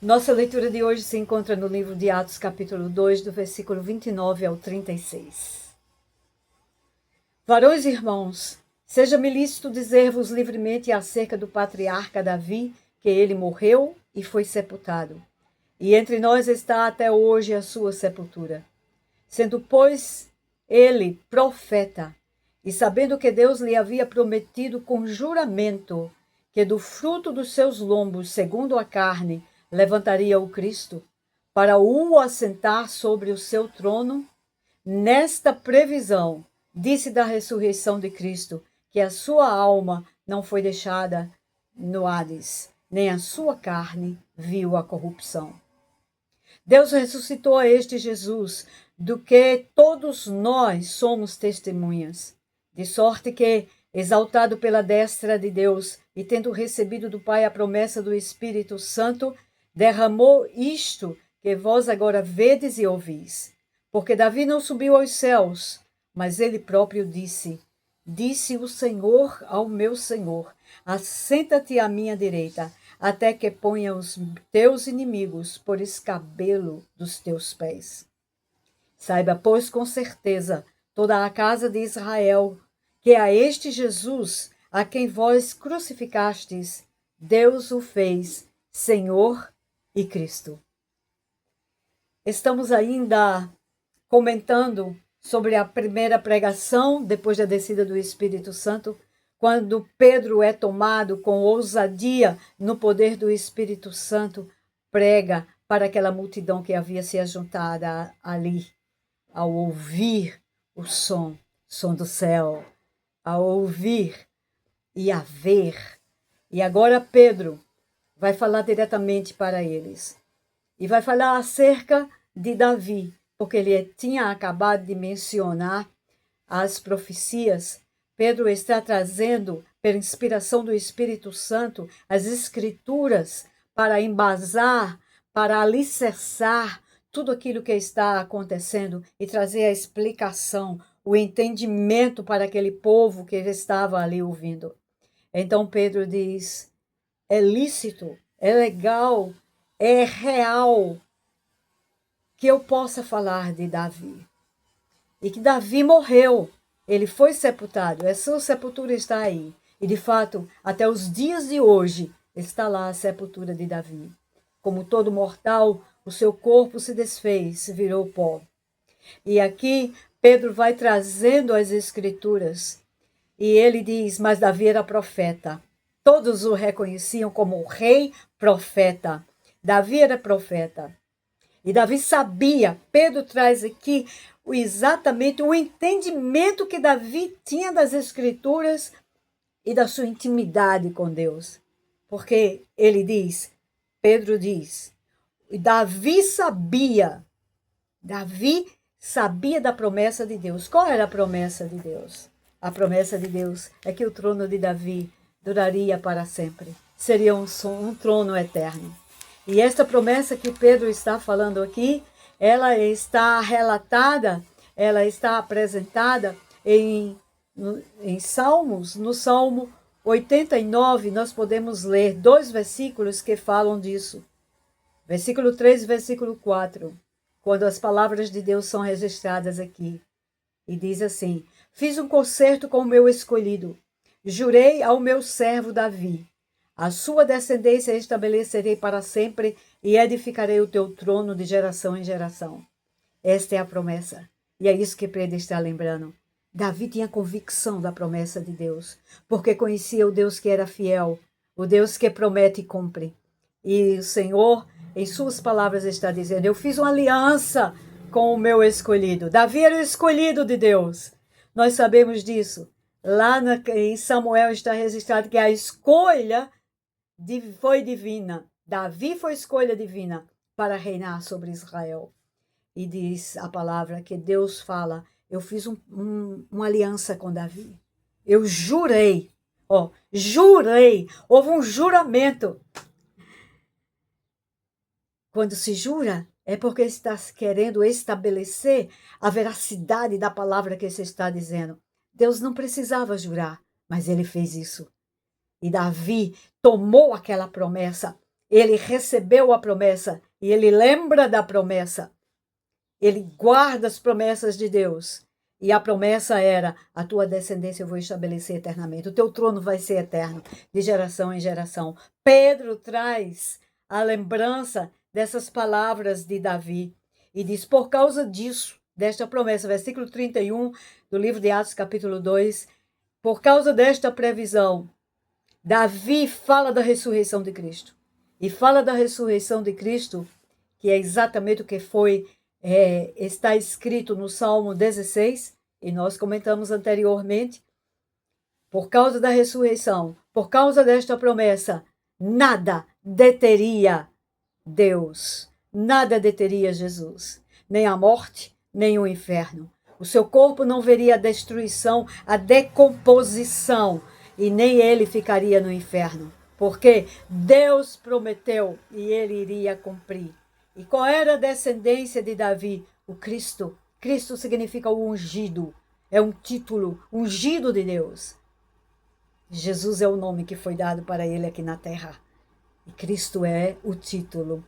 Nossa leitura de hoje se encontra no livro de Atos, capítulo 2, do versículo 29 ao 36. Varões e irmãos, seja-me lícito dizer-vos livremente acerca do patriarca Davi, que ele morreu e foi sepultado. E entre nós está até hoje a sua sepultura. Sendo, pois, ele profeta, e sabendo que Deus lhe havia prometido com juramento que do fruto dos seus lombos, segundo a carne, levantaria o Cristo, para o assentar sobre o seu trono, nesta previsão, disse da ressurreição de Cristo, que a sua alma não foi deixada no Hades, nem a sua carne viu a corrupção. Deus ressuscitou a este Jesus, do que todos nós somos testemunhas, de sorte que, exaltado pela destra de Deus e tendo recebido do Pai a promessa do Espírito Santo, derramou isto que vós agora vedes e ouvis. Porque Davi não subiu aos céus, mas ele próprio disse: Disse o Senhor ao meu Senhor: assenta-te à minha direita, até que ponha os teus inimigos por escabelo dos teus pés. Saiba, pois, com certeza, toda a casa de Israel, que a este Jesus, a quem vós crucificastes, Deus o fez Senhor e Cristo. Estamos ainda comentando sobre a primeira pregação, depois da descida do Espírito Santo, quando Pedro é tomado com ousadia no poder do Espírito Santo, prega para aquela multidão que havia se ajuntada ali, ao ouvir o som do céu, ao ouvir e a ver. E agora Pedro vai falar diretamente para eles. E vai falar acerca de Davi, porque ele tinha acabado de mencionar as profecias. Pedro está trazendo, pela inspiração do Espírito Santo, as escrituras para embasar, para alicerçar tudo aquilo que está acontecendo e trazer a explicação, o entendimento para aquele povo que estava ali ouvindo. Então Pedro diz: é lícito, é legal, é real que eu possa falar de Davi. E que Davi morreu, ele foi sepultado, a sua sepultura está aí. E de fato, até os dias de hoje, está lá a sepultura de Davi. Como todo mortal, o seu corpo se desfez, virou pó. E aqui Pedro vai trazendo as escrituras. E ele diz: mas Davi era profeta. Todos o reconheciam como o rei profeta. Davi era profeta. E Davi sabia, Pedro traz aqui exatamente o entendimento que Davi tinha das escrituras e da sua intimidade com Deus. Porque ele diz, Pedro diz, Davi sabia da promessa de Deus. Qual era a promessa de Deus? A promessa de Deus é que o trono de Davi duraria para sempre. Seria um trono eterno. E esta promessa que Pedro está falando aqui, ela está relatada, ela está apresentada em Salmos. No Salmo 89, nós podemos ler 2 versículos que falam disso. Versículo 3 e versículo 4, quando as palavras de Deus são registradas aqui. E diz assim: fiz um concerto com o meu escolhido, jurei ao meu servo Davi, a sua descendência estabelecerei para sempre e edificarei o teu trono de geração em geração. Esta é a promessa. E é isso que Pedro está lembrando. Davi tinha convicção da promessa de Deus, porque conhecia o Deus que era fiel, o Deus que promete e cumpre. E o Senhor, em suas palavras, está dizendo: eu fiz uma aliança com o meu escolhido. Davi era o escolhido de Deus. Nós sabemos disso. Lá em Samuel está registrado que a escolha foi divina. Davi foi escolha divina para reinar sobre Israel. E diz a palavra que Deus fala: eu fiz uma aliança com Davi. Eu jurei. Jurei. Houve um juramento. Quando se jura, é porque está querendo estabelecer a veracidade da palavra que se está dizendo. Deus não precisava jurar, mas ele fez isso. E Davi tomou aquela promessa ele recebeu a promessa e ele lembra da promessa. Ele guarda as promessas de Deus. E a promessa era: a tua descendência eu vou estabelecer eternamente. O teu trono vai ser eterno, de geração em geração. Pedro traz a lembrança dessas palavras de Davi. E diz: por causa disso, desta promessa, versículo 31 do livro de Atos, capítulo 2, por causa desta previsão, Davi fala da ressurreição de Cristo. E fala da ressurreição de Cristo, que é exatamente o que está escrito no Salmo 16, e nós comentamos anteriormente. Por causa da ressurreição, por causa desta promessa, nada deteria Deus, nada deteria Jesus, nem a morte, nem o inferno. O seu corpo não veria a destruição, a decomposição, e nem ele ficaria no inferno, porque Deus prometeu e ele iria cumprir. E qual era a descendência de Davi? O Cristo. Cristo significa o ungido, é um título, ungido de Deus. Jesus é o nome que foi dado para ele aqui na terra. E Cristo é o título.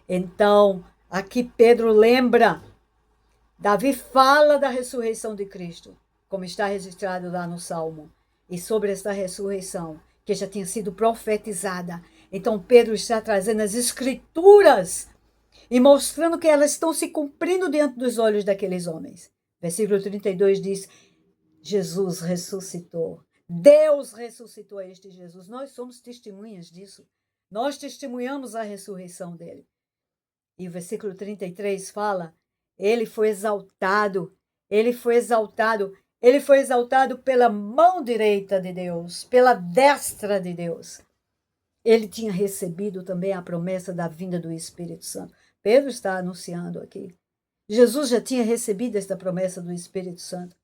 Então, aqui Pedro lembra, Davi fala da ressurreição de Cristo, como está registrado lá no Salmo, e sobre esta ressurreição, que já tinha sido profetizada. Então, Pedro está trazendo as escrituras e mostrando que elas estão se cumprindo diante dos olhos daqueles homens. Versículo 32 diz: Jesus ressuscitou. Deus ressuscitou a este Jesus. Nós somos testemunhas disso. Nós testemunhamos a ressurreição dele. E o versículo 33 fala: ele foi exaltado, ele foi exaltado, ele foi exaltado pela mão direita de Deus, pela destra de Deus. Ele tinha recebido também a promessa da vinda do Espírito Santo. Pedro está anunciando aqui. Jesus já tinha recebido esta promessa do Espírito Santo.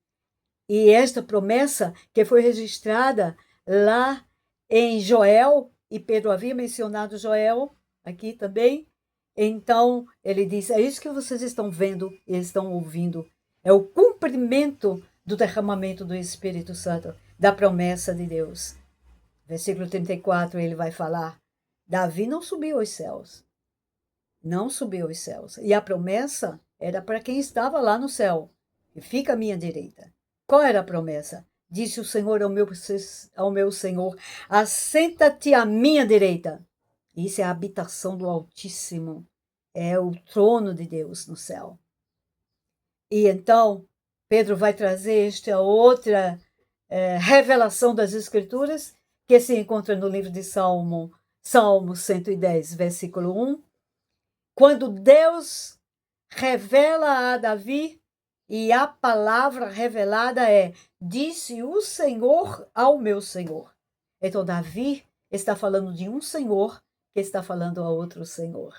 E esta promessa que foi registrada lá em Joel, e Pedro havia mencionado Joel aqui também. Então, ele diz: é isso que vocês estão vendo e estão ouvindo. É o cumprimento do derramamento do Espírito Santo, da promessa de Deus. Versículo 34, ele vai falar: Davi não subiu aos céus. Não subiu aos céus. E a promessa era para quem estava lá no céu, e fica à minha direita. Qual era a promessa? Disse o Senhor ao meu Senhor: assenta-te à minha direita. Isso é a habitação do Altíssimo. É o trono de Deus no céu. E então, Pedro vai trazer esta outra revelação das Escrituras, que se encontra no livro de Salmo 110, versículo 1. Quando Deus revela a Davi, e a palavra revelada é: disse o Senhor ao meu Senhor. Então, Davi está falando de um Senhor que está falando a outro Senhor.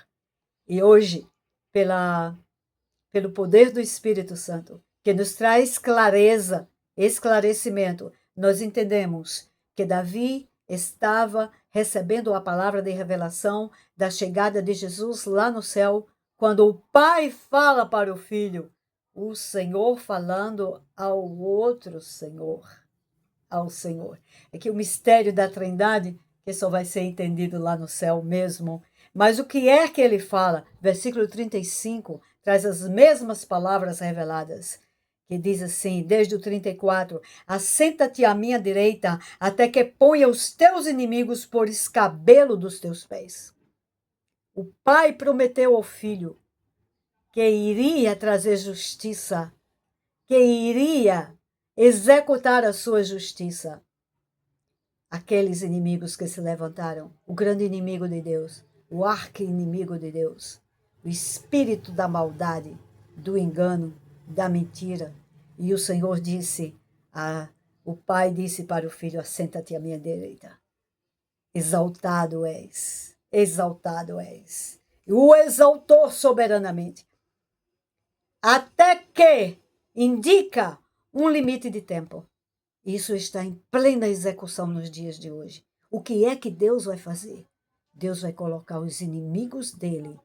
E hoje, pelo poder do Espírito Santo, que nos traz clareza, esclarecimento, nós entendemos que Davi estava recebendo a palavra de revelação da chegada de Jesus lá no céu, quando o Pai fala para o Filho, o Senhor falando ao outro Senhor, ao Senhor. É que o mistério da Trindade, que só vai ser entendido lá no céu mesmo. Mas o que é que ele fala? Versículo 35 traz as mesmas palavras reveladas, que diz assim, desde o 34, assenta-te à minha direita, até que ponha os teus inimigos por escabelo dos teus pés. O Pai prometeu ao Filho que iria trazer justiça, que iria executar a sua justiça. Aqueles inimigos que se levantaram, o grande inimigo de Deus, o arqui-inimigo de Deus, o espírito da maldade, do engano, da mentira. E o Senhor disse, o Pai disse para o Filho: assenta-te à minha direita. Exaltado és, exaltado és. O exaltou soberanamente. Até que indica um limite de tempo. Isso está em plena execução nos dias de hoje. O que é que Deus vai fazer? Deus vai colocar os inimigos dele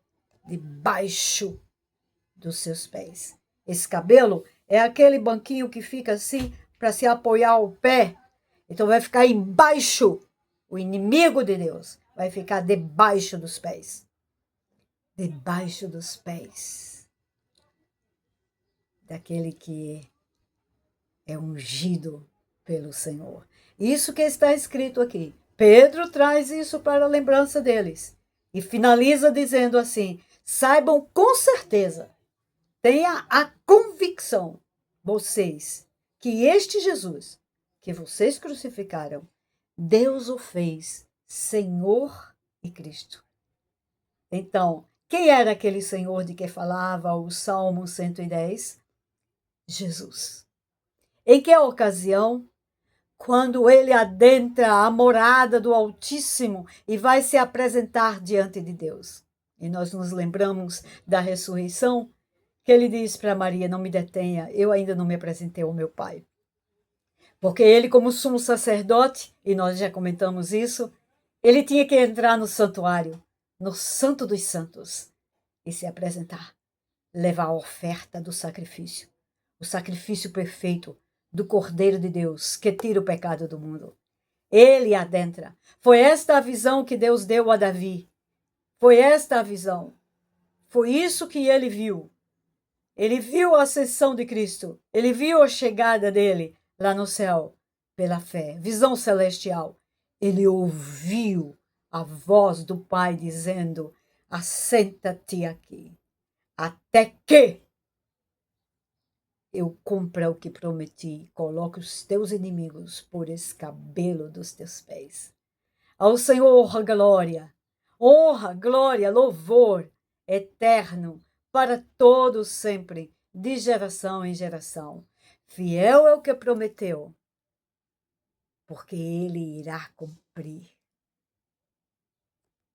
debaixo dos seus pés. Esse cabelo é aquele banquinho que fica assim para se apoiar o pé. Então vai ficar embaixo o inimigo de Deus. vai ficar debaixo dos pés. Debaixo dos pés daquele que é ungido pelo Senhor. Isso que está escrito aqui. Pedro traz isso para a lembrança deles. E finaliza dizendo assim: saibam com certeza, tenha a convicção, vocês, que este Jesus, que vocês crucificaram, Deus o fez Senhor e Cristo. Então, quem era aquele Senhor de que falava o Salmo 110? Jesus. Em que ocasião? Quando ele adentra a morada do Altíssimo e vai se apresentar diante de Deus. E nós nos lembramos da ressurreição, que ele diz para Maria: não me detenha, eu ainda não me apresentei ao meu Pai. Porque ele, como sumo sacerdote, e nós já comentamos isso, ele tinha que entrar no santuário, no Santo dos Santos, e se apresentar, levar a oferta do sacrifício, o sacrifício perfeito do Cordeiro de Deus, que tira o pecado do mundo. Ele adentra. Foi esta a visão que Deus deu a Davi. Foi esta a visão. Foi isso que ele viu. Ele viu a ascensão de Cristo. Ele viu a chegada dele lá no céu, pela fé. Visão celestial. Ele ouviu a voz do Pai dizendo: assenta-te aqui, até que eu cumpra o que prometi, coloque os teus inimigos por escabelo dos teus pés. Ao Senhor honra, glória, louvor eterno para todos sempre, de geração em geração. Fiel é o que prometeu, porque ele irá cumprir.